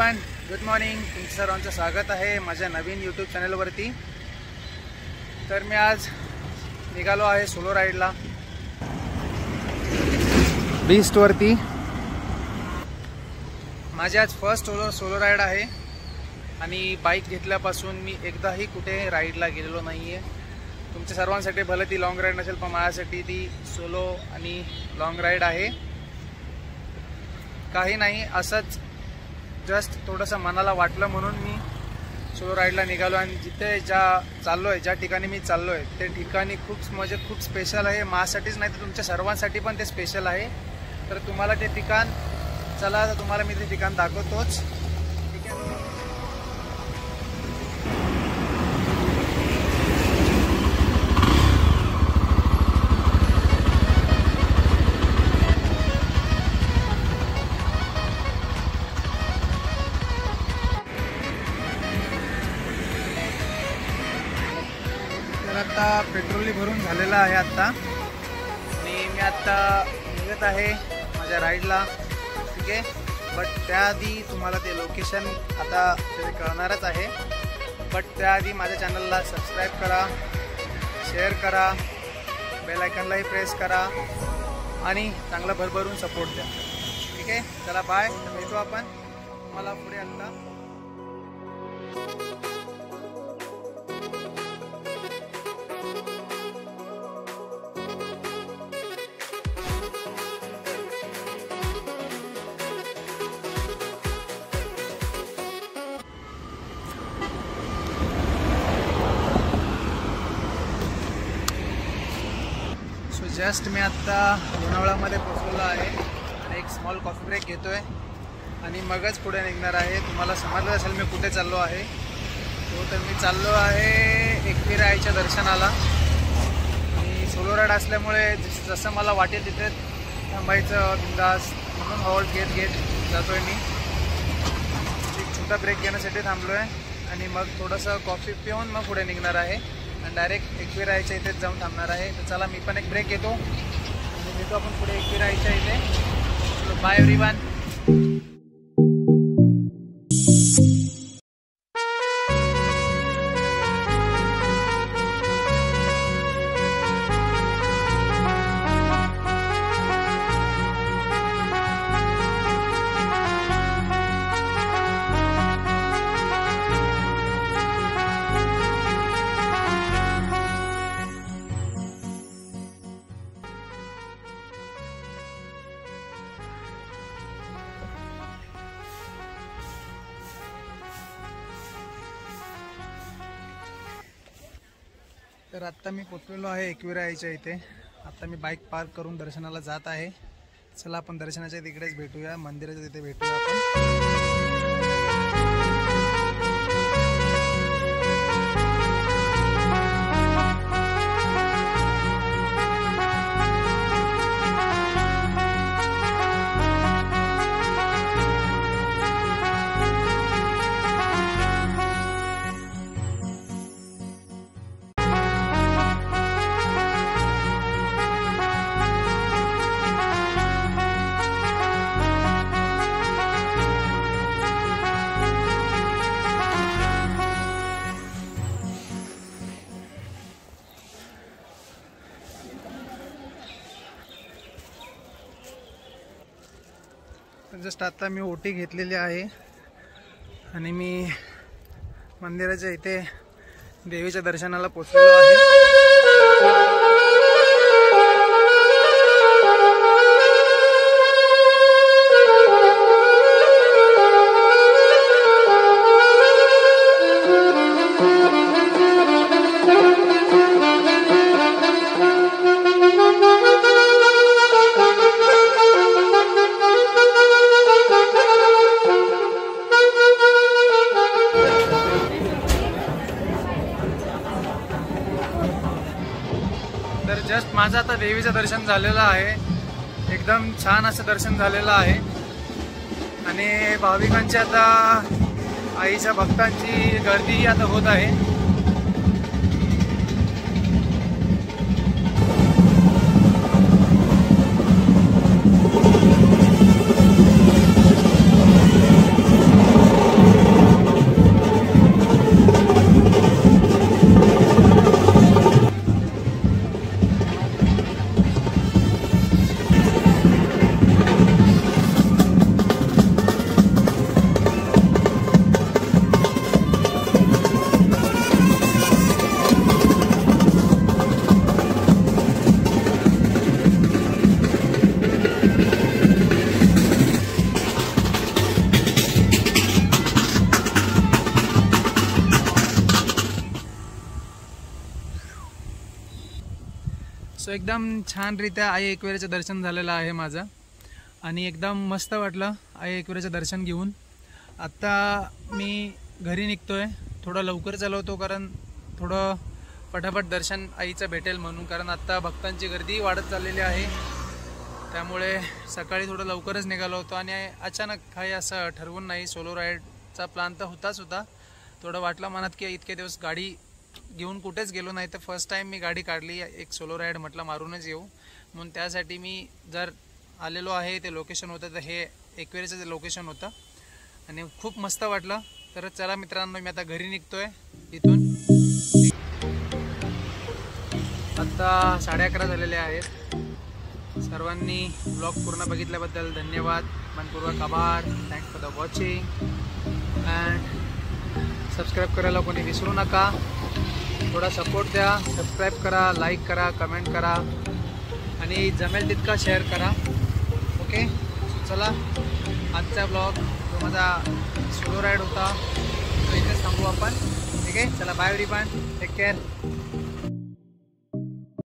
Everyone, good morning. तुमचं सर्वांचं स्वागत आहे माझ्या नवीन यूट्यूब चॅनलवरती. तर मी आज निघालो आहे सोलो राईडला बीस्टवरती. माझी आज फर्स्ट सोलो राईड आहे आणि बाईक घेतल्यापासून मी एकदाही कुठे राईडला गेलेलो नाही आहे. तुमच्या सर्वांसाठी भले ती लॉंग राईड नसेल, पण माझ्यासाठी ती सोलो आणि लॉंग राईड आहे. काही नाही, असंच जस्ट थोडंसं मनाला वाटलं म्हणून मी सोलो राईडला निघालो. आणि जिथे ज्या ठिकाणी मी चाललो आहे ते ठिकाणी खूप स्पेशल आहे. माझ्यासाठीच नाही तर तुमच्या सर्वांसाठी पण ते स्पेशल आहे. तर तुम्हाला ते ठिकाण चला, तर तुम्हाला मी ते ठिकाण दाखवतोच. ठीक आहे. आता पेट्रोल भरून झालेला आहे आता, आणि मी आता निघत आहे माझ्या राईडला. ठीक आहे. बट त्याआधी तुम्हाला ते लोकेशन आता ते कळणारच आहे. बट त्याआधी माझ्या चॅनलला सबस्क्राईब करा, शेअर करा, बेल आयकॉनलाही प्रेस करा आणि चांगला भरभरून सपोर्ट द्या. ठीक आहे. चला बाय, भेटू आपण तुम्हाला पुढे. आता जस्ट मी आत्ता लोणावळ्यामध्ये पोचलेलो आहे आणि एक स्मॉल कॉफी ब्रेक घेतो आहे आणि मगच पुढे निघणार आहे. तुम्हाला समजलं असेल मी कुठे चाललो आहे. तर मी चाललो आहे एकविराईच्या दर्शनाला. आणि सोलो राईड असल्यामुळे जसं मला वाटेल तिथे थांबायचं बिंदास, म्हणून हॉल्ट घेत जातो आहे. मी एक छोटा ब्रेक घेण्यासाठी थांबलो आहे आणि मग थोडंसं कॉफी पिऊन मग पुढे निघणार आहे आणि डायरेक्ट एकविराईच्या इथेच जाऊन थांबणार आहे. तर चला, मी पण एक ब्रेक घेतो आणि भेटू आपण पुढे एकविराईच्या इथे. चलो बाय एव्हरीवन. तर आत्ता मी पोचलेलो आहे एकविराईच्या इथे. आत्ता मी बाईक पार्क करून दर्शनाला जात आहे. चला आपण दर्शनाच्या तिकडेच भेटूया, मंदिराच्या तिथे भेटूया आपण. जस्ट आता मी ओटी घेतलेली आहे आणि मी मंदिराच्या इथे देवीच्या दर्शनाला पोचलेलो आहे. तर जस्ट माझं आता देवीचं दर्शन झालेलं आहे. एकदम छान असं दर्शन झालेलं आहे आणि भाविकांची आता आईच्या भक्तांची गर्दीही आता होत आहे. सो एकदम छानरित्या आई एकविरेचं दर्शन झालेलं आहे माझं आणि एकदम मस्त वाटलं आई एकविरेचं दर्शन घेऊन. आत्ता मी घरी निघतोय, थोडं लवकर चालवतो कारण थोडं पटापट दर्शन आईचं भेटेल म्हणून, कारण आत्ता भक्तांची गर्दी वाढत चाललेली आहे. त्यामुळे सकाळी थोडं लवकरच निघालो होतो आणि अचानक काही असं ठरवून नाही. सोलो राईडचा प्लॅन तर होता, थोडं वाटलं मनात की इतके दिवस गाडी घेऊन कुठेच गेलो नाही, तर फर्स्ट टाईम मी गाडी काढली, एक सोलो राईड म्हटलं मारूनच येऊ म्हणून. त्यासाठी मी जर आलेलो आहे ते लोकेशन होतं, तर हे एकविरेचं ते लोकेशन होतं आणि खूप मस्त वाटलं. तर चला मित्रांनो, मी आता घरी निघतोय इथून. आत्ता 11:30 झालेले आहेत. सर्वांनी ब्लॉग पूर्ण बघितल्याबद्दल धन्यवाद, मनपूर्वक आभार. Thanks for the watching and subscribe करायला कोणी विसरू नका. थोडा सपोर्ट द्या, सबस्क्राईब करा, लाईक करा, कमेंट करा आणि जमेल तितका शेअर करा. ओके, चला आजचा ब्लॉग जो माझा सोलो राईड होता तो इथेच थांबू आपण. ठीक आहे, चला बाय एव्हरीवन, टेक केअर.